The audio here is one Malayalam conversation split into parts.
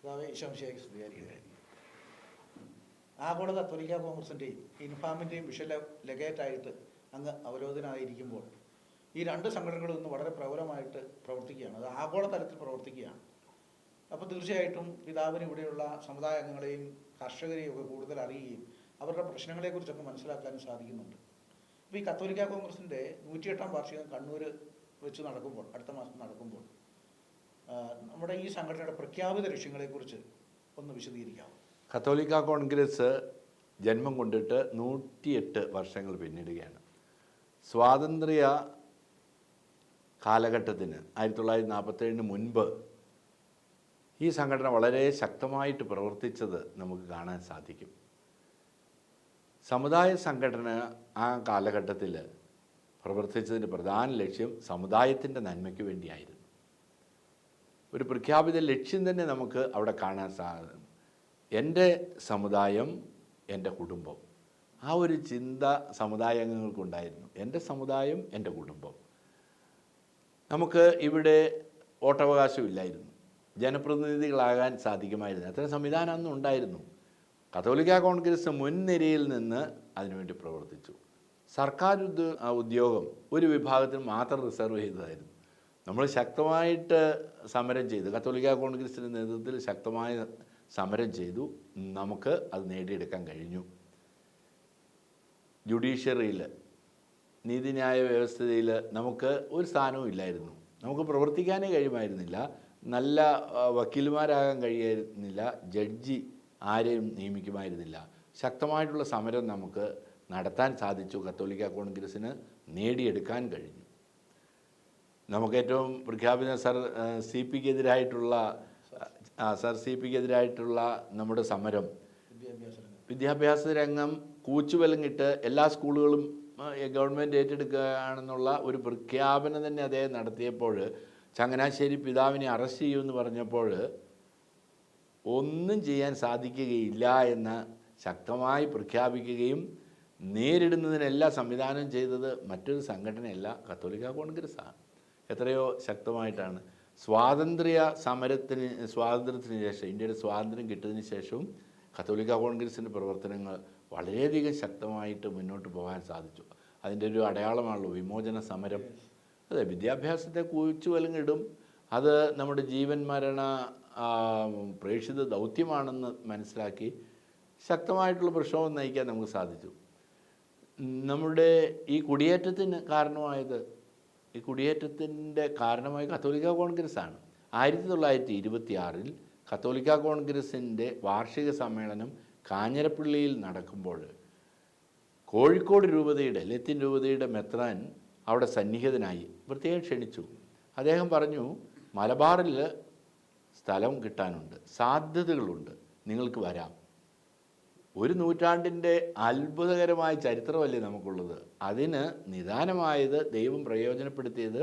ഈശോമിശിഹായ്ക്ക് സ്തുതിയായിരിക്കട്ടെ. ആഗോള കത്തോലിക്ക കോൺഗ്രസിൻ്റെയും ഇൻഫാമിൻ്റെയും വിഷയ ലെഗേറ്റായിട്ട് അങ്ങ് അവരോധനായിരിക്കുമ്പോൾ ഈ രണ്ട് സംഘടനകളും ഇന്ന് വളരെ പ്രബലമായിട്ട് പ്രവർത്തിക്കുകയാണ്. അത് ആഗോള തലത്തിൽ പ്രവർത്തിക്കുകയാണ്. അപ്പോൾ തീർച്ചയായിട്ടും പിതാവിന് ഇവിടെയുള്ള സമുദായ അംഗങ്ങളെയും കർഷകരെയും ഒക്കെ കൂടുതൽ അറിയുകയും അവരുടെ പ്രശ്നങ്ങളെക്കുറിച്ചൊക്കെ മനസ്സിലാക്കാനും സാധിക്കുന്നുണ്ട്. അപ്പോൾ ഈ കത്തോലിക്ക കോൺഗ്രസിൻ്റെ 108-ാം വാർഷികം കണ്ണൂർ വെച്ച് നടക്കുമ്പോൾ, അടുത്ത മാസം നടക്കുമ്പോൾ, നമ്മുടെ ഈ സംഘടനയുടെ പ്രഖ്യാപിത ലക്ഷ്യങ്ങളെക്കുറിച്ച് ഒന്ന് വിശദീകരിക്കാം. കത്തോലിക്ക കോൺഗ്രസ് ജന്മം കൊണ്ടിട്ട് 108 വർഷങ്ങൾ പിന്നിടുകയാണ്. സ്വാതന്ത്ര്യ കാലഘട്ടത്തിന് 1947 മുൻപ് ഈ സംഘടന വളരെ ശക്തമായിട്ട് പ്രവർത്തിച്ചത് നമുക്ക് കാണാൻ സാധിക്കും. സമുദായ സംഘടന ആ കാലഘട്ടത്തിൽ പ്രവർത്തിച്ചതിൻ്റെ പ്രധാന ലക്ഷ്യം സമുദായത്തിൻ്റെ നന്മയ്ക്ക് വേണ്ടിയായിരുന്നു. ഒരു പ്രഖ്യാപിത ലക്ഷ്യം തന്നെ നമുക്ക് അവിടെ കാണാൻ സാധിക്കും. എൻ്റെ സമുദായം, എൻ്റെ കുടുംബം. ആ ഒരു ചിന്ത സമുദായ അംഗങ്ങൾക്കുണ്ടായിരുന്നു. എൻ്റെ സമുദായം, എൻ്റെ കുടുംബം. നമുക്ക് ഇവിടെ വോട്ടവകാശമില്ലായിരുന്നു, ജനപ്രതിനിധികളാകാൻ സാധിക്കുമായിരുന്നു. അത്തരം സംവിധാനം അന്നും ഉണ്ടായിരുന്നു. കത്തോലിക്ക കോൺഗ്രസ് മുൻനിരയിൽ നിന്ന് അതിനുവേണ്ടി പ്രവർത്തിച്ചു. സർക്കാർ ഉദ്യോഗം ഒരു വിഭാഗത്തിന് മാത്രം റിസർവ് ചെയ്തതായിരുന്നു. നമ്മൾ ശക്തമായിട്ട് സമരം ചെയ്തു, കത്തോലിക്ക കോൺഗ്രസിൻ്റെ നേതൃത്വത്തിൽ ശക്തമായ സമരം ചെയ്തു. നമുക്ക് അത് നേടിയെടുക്കാൻ കഴിഞ്ഞു. ജുഡീഷ്യറിയിൽ, നീതിന്യായ വ്യവസ്ഥയിൽ നമുക്ക് ഒരു സ്ഥാനവും ഇല്ലായിരുന്നു. നമുക്ക് പ്രവർത്തിക്കാനേ കഴിയുമായിരുന്നില്ല. നല്ല വക്കീൽമാരാകാൻ കഴിയുമായിരുന്നില്ല. ജഡ്ജി ആരെയും നിയമിക്കുമായിരുന്നില്ല. ശക്തമായിട്ടുള്ള സമരം നമുക്ക് നടത്താൻ സാധിച്ചു. കത്തോലിക്ക കോൺഗ്രസ്സിന് നേടിയെടുക്കാൻ കഴിഞ്ഞു. നമുക്കേറ്റവും പ്രഖ്യാപിത സി പിക്കെതിരായിട്ടുള്ള നമ്മുടെ സമരം, വിദ്യാഭ്യാസ രംഗം കൂച്ചുവലങ്ങിട്ട് എല്ലാ സ്കൂളുകളും ഗവൺമെൻറ് ഏറ്റെടുക്കുകയാണെന്നുള്ള ഒരു പ്രഖ്യാപനം തന്നെ അദ്ദേഹം നടത്തിയപ്പോൾ, ചങ്ങനാശ്ശേരി പിതാവിനെ അറസ്റ്റ് ചെയ്യുമെന്ന് പറഞ്ഞപ്പോൾ ഒന്നും ചെയ്യാൻ സാധിക്കുകയില്ല എന്ന് ശക്തമായി പ്രഖ്യാപിക്കുകയും നേരിടുന്നതിനെല്ലാം സംവിധാനം ചെയ്തത് മറ്റൊരു സംഘടനയല്ല, കത്തോലിക്ക കോൺഗ്രസ്സാണ്. എത്രയോ ശക്തമായിട്ടാണ് സ്വാതന്ത്ര്യത്തിന് ശേഷം, ഇന്ത്യയുടെ സ്വാതന്ത്ര്യം കിട്ടിയതിന് ശേഷവും കത്തോലിക്ക കോൺഗ്രസിൻ്റെ പ്രവർത്തനങ്ങൾ വളരെയധികം ശക്തമായിട്ട് മുന്നോട്ട് പോകാൻ സാധിച്ചു. അതിൻ്റെ ഒരു അടയാളമാണല്ലോ വിമോചന സമരം. അതെ, വിദ്യാഭ്യാസത്തെ കുഴിച്ചു വലങ്ങിടും. അത് നമ്മുടെ ജീവൻ മരണ പ്രേക്ഷിത ദൗത്യമാണെന്ന് മനസ്സിലാക്കി ശക്തമായിട്ടുള്ള പ്രക്ഷോഭം നയിക്കാൻ നമുക്ക് സാധിച്ചു. നമ്മുടെ ഈ കുടിയേറ്റത്തിന് കാരണമായ കത്തോലിക്ക കോൺഗ്രസ്സാണ്. 1926 കത്തോലിക്ക കോൺഗ്രസിൻ്റെ വാർഷിക സമ്മേളനം കാഞ്ഞിരപ്പള്ളിയിൽ നടക്കുമ്പോൾ കോഴിക്കോട് രൂപതയുടെ, ലത്തീൻ രൂപതയുടെ മെത്രാൻ അവിടെ സന്നിഹിതനായി പ്രത്യേകം ക്ഷണിച്ചു. അദ്ദേഹം പറഞ്ഞു, മലബാറിൽ സ്ഥലം കിട്ടാനുണ്ട്, സാധ്യതകളുണ്ട്, നിങ്ങൾക്ക് വരാം. ഒരു നൂറ്റാണ്ടിൻ്റെ അത്ഭുതകരമായ ചരിത്രമല്ലേ നമുക്കുള്ളത്. അതിന് നിദാനമായത്, ദൈവം പ്രയോജനപ്പെടുത്തിയത്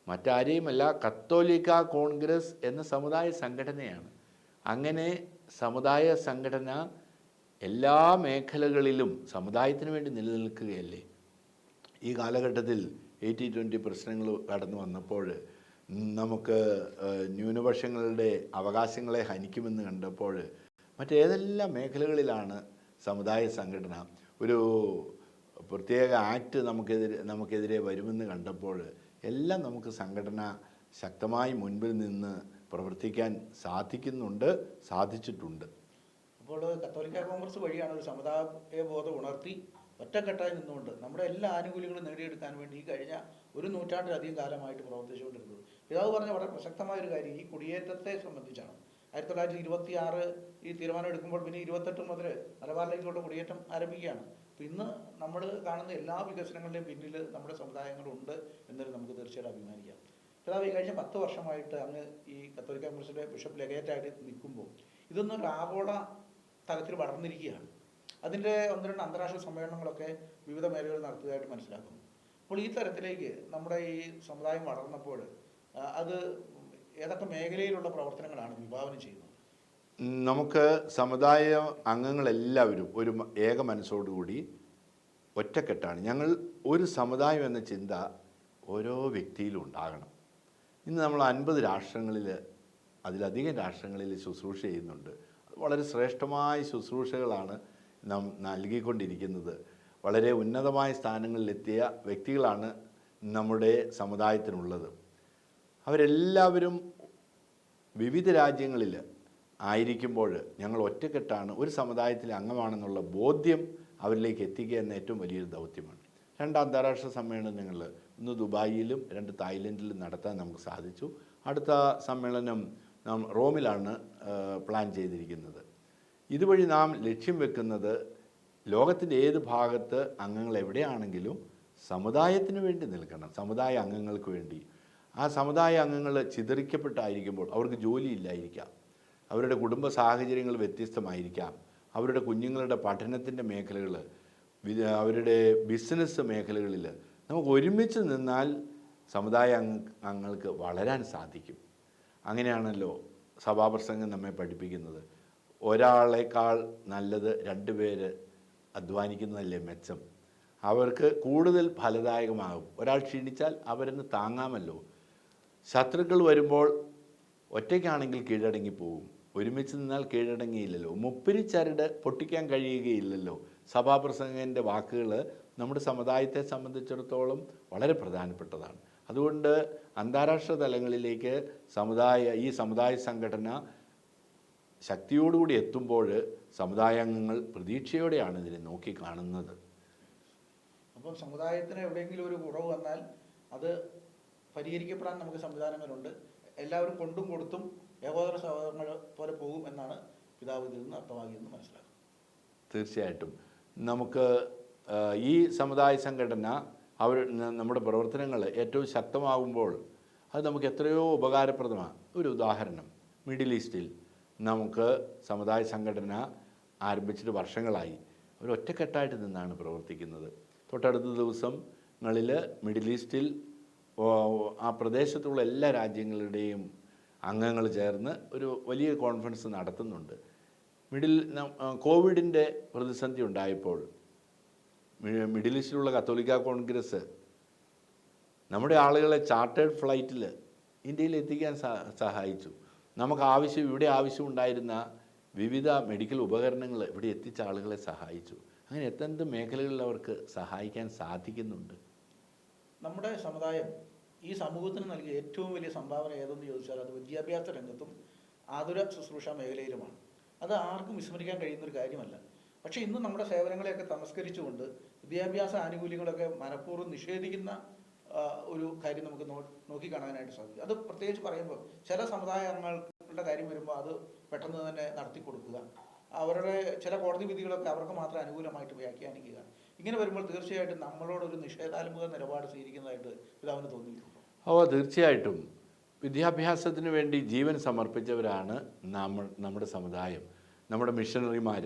മറ്റാരെയുമല്ല, കത്തോലിക്ക കോൺഗ്രസ് എന്ന സമുദായ സംഘടനയാണ്. അങ്ങനെ സമുദായ സംഘടന എല്ലാ മേഖലകളിലും സമുദായത്തിന് വേണ്ടി നിലനിൽക്കുകയല്ലേ. ഈ കാലഘട്ടത്തിൽ 80-20 പ്രശ്നങ്ങൾ കടന്നു വന്നപ്പോൾ, നമുക്ക് ന്യൂനപക്ഷങ്ങളുടെ അവകാശങ്ങളെ ഹനിക്കുമെന്ന് കണ്ടപ്പോൾ, മറ്റേതെല്ലാം മേഖലകളിലാണ് സമുദായ സംഘടന, ഒരു പ്രത്യേക ആക്ട് നമുക്കെതിരെ വരുമെന്ന് കണ്ടപ്പോൾ എല്ലാം നമുക്ക് സംഘടന ശക്തമായി മുൻപിൽ നിന്ന് പ്രവർത്തിക്കാൻ സാധിച്ചിട്ടുണ്ട്. അപ്പോൾ കത്തോലിക്ക കോൺഗ്രസ് വഴിയാണ് ഒരു സമുദായ ബോധം ഉണർത്തി ഒറ്റക്കെട്ടായി നിന്നുകൊണ്ട് നമ്മുടെ എല്ലാ ആനുകൂല്യങ്ങളും നേടിയെടുക്കാൻ വേണ്ടി ഈ കഴിഞ്ഞ ഒരു നൂറ്റാണ്ടിലധികം കാലമായിട്ട് പ്രവർത്തിച്ചുകൊണ്ടിരുന്നത്. പിതാവ് പറഞ്ഞ വളരെ പ്രസക്തമായൊരു കാര്യം ഈ കുടിയേറ്റത്തെ സംബന്ധിച്ചാണ്. 1926 ഈ തീരുമാനം എടുക്കുമ്പോൾ പിന്നെ 28 മുതൽ മലബാറിലേക്കുള്ള കുടിയേറ്റം ആരംഭിക്കുകയാണ്. അപ്പോൾ ഇന്ന് നമ്മൾ കാണുന്ന എല്ലാ വികസനങ്ങളുടെയും പിന്നിൽ നമ്മുടെ സമുദായങ്ങളുണ്ട് എന്നതിൽ നമുക്ക് തീർച്ചയായിട്ടും അഭിമാനിക്കാം. പിതാവ് ഈ കഴിഞ്ഞ 10 വർഷമായിട്ട് അങ്ങ് ഈ കത്തോലിക്ക കോൺഗ്രസിൻ്റെ ബിഷപ്പ് ലെഗേറ്റായിട്ട് നിൽക്കുമ്പോൾ ഇതൊന്നൊരു ആഗോള തലത്തിൽ വളർന്നിരിക്കുകയാണ്. അതിൻ്റെ 1-2 അന്താരാഷ്ട്ര സമ്മേളനങ്ങളൊക്കെ വിവിധ മേഖലകൾ നടത്തുകയായിട്ട് മനസ്സിലാക്കുന്നു. അപ്പോൾ ഈ തരത്തിലേക്ക് നമ്മുടെ ഈ സമുദായം വളർന്നപ്പോൾ അത് ഏതൊക്കെ മേഖലയിലുള്ള പ്രവർത്തനങ്ങളാണ് വിഭാവനം ചെയ്യുന്നത്? നമുക്ക് സമുദായ അംഗങ്ങളെല്ലാവരും ഒരു ഏക മനസ്സോടുകൂടി ഒറ്റക്കെട്ടാണ്. ഞങ്ങൾ ഒരു സമുദായം എന്ന ചിന്ത ഓരോ വ്യക്തിയിലും ഉണ്ടാകണം. ഇന്ന് നമ്മൾ 50 രാഷ്ട്രങ്ങളിൽ അതിലധികം രാഷ്ട്രങ്ങളിൽ ശുശ്രൂഷ ചെയ്യുന്നുണ്ട്. വളരെ ശ്രേഷ്ഠമായ ശുശ്രൂഷകളാണ് നാം നൽകിക്കൊണ്ടിരിക്കുന്നത്. വളരെ ഉന്നതമായ സ്ഥാനങ്ങളിലെത്തിയ വ്യക്തികളാണ് നമ്മുടെ സമുദായത്തിനുള്ളത്. അവരെല്ലാവരും വിവിധ രാജ്യങ്ങളിൽ ആയിരിക്കുമ്പോൾ ഞങ്ങൾ ഒറ്റക്കെട്ടാണ്, ഒരു സമുദായത്തിലെ അംഗമാണെന്നുള്ള ബോധ്യം അവരിലേക്ക് എത്തിക്കുക എന്ന ഏറ്റവും വലിയൊരു ദൗത്യമാണ്. 2 അന്താരാഷ്ട്ര സമ്മേളനങ്ങൾ, ഒന്ന് ദുബായിലും 2 തായ്ലൻഡിലും നടത്താൻ നമുക്ക് സാധിച്ചു. അടുത്ത സമ്മേളനം നാം റോമിലാണ് പ്ലാൻ ചെയ്തിരിക്കുന്നത്. ഇതുവഴി നാം ലക്ഷ്യം വെക്കുന്നത് ലോകത്തിൻ്റെ ഏത് ഭാഗത്ത് അംഗങ്ങൾ എവിടെയാണെങ്കിലും സമുദായത്തിന് വേണ്ടി നിൽക്കണം, സമുദായ അംഗങ്ങൾക്ക് വേണ്ടി. ആ സമുദായ അംഗങ്ങൾ ചിതറിക്കപ്പെട്ടായിരിക്കുമ്പോൾ അവർക്ക് ജോലിയില്ലായിരിക്കാം, അവരുടെ കുടുംബ സാഹചര്യങ്ങൾ വ്യത്യസ്തമായിരിക്കാം, അവരുടെ കുഞ്ഞുങ്ങളുടെ പഠനത്തിൻ്റെ മേഖലകൾ, അവരുടെ ബിസിനസ് മേഖലകളിൽ നമുക്ക് ഒരുമിച്ച് നിന്നാൽ സമുദായ അംഗങ്ങൾക്ക് വളരാൻ സാധിക്കും. അങ്ങനെയാണല്ലോ സഭാപ്രസംഗം നമ്മെ പഠിപ്പിക്കുന്നത്. ഒരാളേക്കാൾ നല്ലത് 2 പേര് അധ്വാനിക്കുന്നതല്ലേ മെച്ചം. അവർക്ക് കൂടുതൽ ഫലദായകമാകും. ഒരാൾ ക്ഷീണിച്ചാൽ അവരെന്ന് താങ്ങാമല്ലോ. ശത്രുക്കൾ വരുമ്പോൾ ഒറ്റയ്ക്കാണെങ്കിൽ കീഴടങ്ങിപ്പോകും, ഒരുമിച്ച് നിന്നാൽ കീഴടങ്ങിയില്ലല്ലോ. മുപ്പിരിച്ചരട് പൊട്ടിക്കാൻ കഴിയുകയില്ലല്ലോ. സഭാപ്രസംഗൻ്റെ വാക്കുകൾ നമ്മുടെ സമുദായത്തെ സംബന്ധിച്ചിടത്തോളം വളരെ പ്രധാനപ്പെട്ടതാണ്. അതുകൊണ്ട് അന്താരാഷ്ട്ര തലങ്ങളിലേക്ക് ഈ സമുദായ സംഘടന ശക്തിയോടുകൂടി എത്തുമ്പോൾ സമുദായാംഗങ്ങൾ പ്രതീക്ഷയോടെയാണ് ഇതിനെ നോക്കി കാണുന്നത്. അപ്പം സമുദായത്തിന് എവിടെയെങ്കിലും ഒരു കുറവ് വന്നാൽ അത് പരിഹരിക്കപ്പെടാൻ നമുക്ക് സംവിധാനങ്ങളുണ്ട്. എല്ലാവരും കൊണ്ടും കൊടുത്തും ഏകോദര സഹോദരങ്ങൾ പോലെ പോകും എന്നാണ് പിതാവ് ഇതിൽ നിന്ന് അർത്ഥമാക്കിയെന്ന് മനസ്സിലാക്കും. തീർച്ചയായിട്ടും നമുക്ക് ഈ സമുദായ സംഘടന നമ്മുടെ പ്രവർത്തനങ്ങൾ ഏറ്റവും ശക്തമാകുമ്പോൾ അത് നമുക്ക് എത്രയോ ഉപകാരപ്രദമാണ്. ഒരു ഉദാഹരണം, മിഡിൽ ഈസ്റ്റിൽ നമുക്ക് സമുദായ സംഘടന ആരംഭിച്ചിട്ട് വർഷങ്ങളായി. അവർ ഒറ്റക്കെട്ടായിട്ട് നിന്നാണ് പ്രവർത്തിക്കുന്നത്. തൊട്ടടുത്ത ദിവസങ്ങളിൽ മിഡിൽ ഈസ്റ്റിൽ ആ പ്രദേശത്തുള്ള എല്ലാ രാജ്യങ്ങളുടെയും അംഗങ്ങൾ ചേർന്ന് ഒരു വലിയ കോൺഫറൻസ് നടത്തുന്നുണ്ട്. കോവിഡിൻ്റെ പ്രതിസന്ധി ഉണ്ടായപ്പോൾ മിഡിൽ ഈസ്റ്റിലുള്ള കത്തോലിക്ക കോൺഗ്രസ് നമ്മുടെ ആളുകളെ ചാർട്ടേഡ് ഫ്ലൈറ്റിൽ ഇന്ത്യയിൽ എത്തിക്കാൻ സഹായിച്ചു. നമുക്ക് ഇവിടെ ആവശ്യമുണ്ടായിരുന്ന വിവിധ മെഡിക്കൽ ഉപകരണങ്ങൾ ഇവിടെ എത്തിച്ച ആളുകളെ സഹായിച്ചു. അങ്ങനെ എത്തെന്ത് മേഖലകളിൽ അവർക്ക് സഹായിക്കാൻ സാധിക്കുന്നുണ്ട്. നമ്മുടെ സമുദായം ഈ സമൂഹത്തിന് നൽകിയ ഏറ്റവും വലിയ സംഭാവന ഏതെന്ന് ചോദിച്ചാൽ അത് വിദ്യാഭ്യാസ രംഗത്തും ആതുര ശുശ്രൂഷ മേഖലയിലുമാണ്. അത് ആർക്കും വിസ്മരിക്കാൻ കഴിയുന്നൊരു കാര്യമല്ല. പക്ഷേ ഇന്ന് നമ്മുടെ സേവനങ്ങളെയൊക്കെ തമസ്കരിച്ചുകൊണ്ട് വിദ്യാഭ്യാസ ആനുകൂല്യങ്ങളൊക്കെ മനഃപൂർവ്വം നിഷേധിക്കുന്ന ഒരു കാര്യം നമുക്ക് നോക്കിക്കാണാനായിട്ട് സാധിക്കും. അത് പ്രത്യേകിച്ച് പറയുമ്പോൾ ചില സമുദായ അംഗങ്ങളുടെ കാര്യം വരുമ്പോൾ അത് പെട്ടെന്ന് തന്നെ നടത്തി കൊടുക്കുക, അവരുടെ ചില കോടതി വിധികളൊക്കെ അവർക്ക് മാത്രം അനുകൂലമായിട്ട് വ്യാഖ്യാനിക്കുക. ഇങ്ങനെ വരുമ്പോൾ തീർച്ചയായിട്ടും നമ്മളോടൊരു നിഷേധാത്മക നിലപാട് സ്വീകരിക്കുന്നതായിട്ട് പിതാവിന് തോന്നിയിട്ടുണ്ടോ? തീർച്ചയായിട്ടും. വിദ്യാഭ്യാസത്തിന് വേണ്ടി ജീവൻ സമർപ്പിച്ചവരാണ് നമ്മുടെ സമുദായം. നമ്മുടെ മിഷണറിമാർ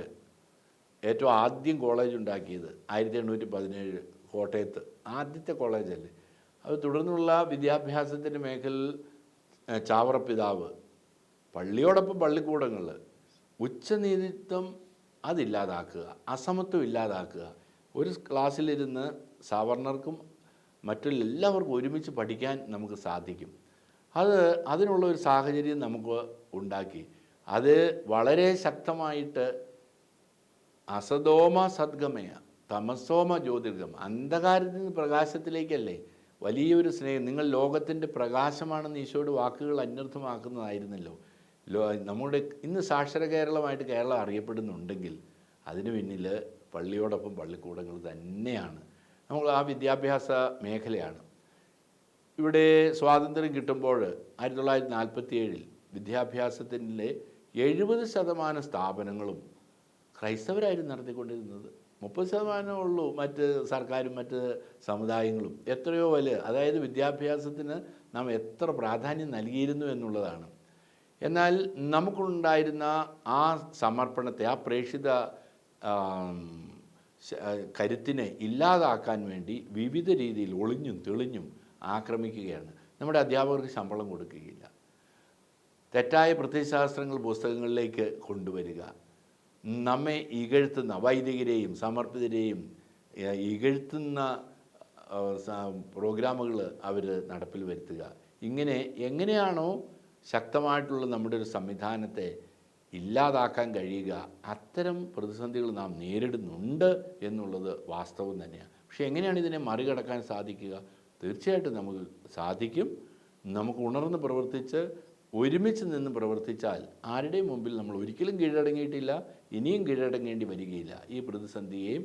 ഏറ്റവും ആദ്യം കോളേജ് ഉണ്ടാക്കിയത് 1817 കോട്ടയത്ത് ആദ്യത്തെ കോളേജല്ലേ. അത് തുടർന്നുള്ള വിദ്യാഭ്യാസത്തിൻ്റെ മേഖലയിൽ ചാവറ പിതാവ്, പള്ളിയോടൊപ്പം പള്ളിക്കൂടങ്ങൾ, ഉച്ചനീതിത്വം അതില്ലാതാക്കുക, അസമത്വം ഇല്ലാതാക്കുക. ഒരു ക്ലാസ്സിലിരുന്ന് സവർണർക്കും മറ്റെല്ലാവർക്കും ഒരുമിച്ച് പഠിക്കാൻ നമുക്ക് സാധിക്കും. അതിനുള്ള ഒരു സാഹചര്യം നമുക്ക് ഉണ്ടാക്കി. അത് വളരെ ശക്തമായിട്ട് അസതോമ സദ്ഗമയ തമസോമ ജ്യോതിർഗം, അന്ധകാരത്തിൽ നിന്ന് പ്രകാശത്തിലേക്കല്ലേ വലിയൊരു സ്നേഹം. നിങ്ങൾ ലോകത്തിൻ്റെ പ്രകാശമാണെന്ന് ഈശോയുടെ വാക്കുകൾ അന്വർത്ഥമാക്കുന്നതായിരുന്നല്ലോ. നമ്മുടെ ഇന്ന് സാക്ഷര കേരളമായിട്ട് കേരളം അറിയപ്പെടുന്നുണ്ടെങ്കിൽ അതിന് പിന്നിൽ പള്ളിയോടൊപ്പം പള്ളിക്കൂടങ്ങൾ തന്നെയാണ്. നമ്മൾ ആ വിദ്യാഭ്യാസ മേഖലയാണ്. ഇവിടെ സ്വാതന്ത്ര്യം കിട്ടുമ്പോൾ 1947 വിദ്യാഭ്യാസത്തിൻ്റെ 70% സ്ഥാപനങ്ങളും ക്രൈസ്തവരായിരുന്നു നടത്തിക്കൊണ്ടിരുന്നത്. 30% ഉള്ളൂ മറ്റ് സർക്കാരും മറ്റ് സമുദായങ്ങളും. എത്രയോ വലിയ, അതായത് വിദ്യാഭ്യാസത്തിന് നാം എത്ര പ്രാധാന്യം നൽകിയിരുന്നു എന്നുള്ളതാണ്. എന്നാൽ നമുക്കുണ്ടായിരുന്ന ആ സമർപ്പണത്തെ, ആ പ്രേക്ഷിത കരുത്തിനെ ഇല്ലാതാക്കാൻ വേണ്ടി വിവിധ രീതിയിൽ ഒളിഞ്ഞും തെളിഞ്ഞും ആക്രമിക്കുകയാണ്. നമ്മുടെ അധ്യാപകർക്ക് ശമ്പളം കൊടുക്കുകയില്ല, തെറ്റായ പ്രത്യയശാസ്ത്രങ്ങൾ പുസ്തകങ്ങളിലേക്ക് കൊണ്ടുവരിക, നമ്മെ ഇകഴ്ത്തുന്ന വൈദികരെയും സമർപ്പിതരെയും ഇകഴ്ത്തുന്ന പ്രോഗ്രാമുകൾ അവർ നടപ്പിൽ വരുത്തുക. ഇങ്ങനെ എങ്ങനെയാണോ ശക്തമായിട്ടുള്ള നമ്മുടെ ഒരു സംവിധാനത്തെ ഇല്ലാതാക്കാൻ കഴിയുക, അത്തരം പ്രതിസന്ധികൾ നാം നേരിടുന്നുണ്ട് എന്നുള്ളത് വാസ്തവം തന്നെയാണ്. പക്ഷേ എങ്ങനെയാണ് ഇതിനെ മറികടക്കാൻ സാധിക്കുക? തീർച്ചയായിട്ടും നമുക്ക് സാധിക്കും. നമുക്ക് ഉണർന്ന് പ്രവർത്തിച്ച് ഒരുമിച്ച് നിന്ന് പ്രവർത്തിച്ചാൽ ആരുടെയും മുമ്പിൽ നമ്മൾ ഒരിക്കലും കീഴടങ്ങിയിട്ടില്ല, ഇനിയും കീഴടങ്ങേണ്ടി വരികയില്ല. ഈ പ്രതിസന്ധിയെയും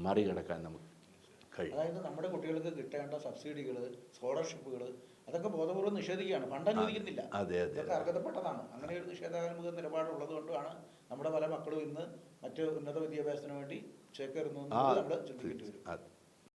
മറികടക്കാൻ നമുക്ക് കഴിയും. അതായത് നമ്മുടെ കുട്ടികൾക്ക് കിട്ടേണ്ട സബ്സിഡികൾ, സ്കോളർഷിപ്പുകൾ അതൊക്കെ ബോധപൂർവ്വം നിഷേധിക്കുകയാണ്, ഫണ്ട് അനുവദിക്കുന്നില്ല. അതെ അതെ ഇതൊക്കെ അർഹതപ്പെട്ടതാണ്. അങ്ങനെ ഒരു നിഷേധാത്മക നിലപാടുള്ളത് കൊണ്ടാണ് നമ്മുടെ പല മക്കളും ഇന്ന് മറ്റ് ഉന്നത വിദ്യാഭ്യാസത്തിന് വേണ്ടി ചേക്കേറുന്നു നമ്മൾ ചിന്തിക്കേണ്ടി വരും.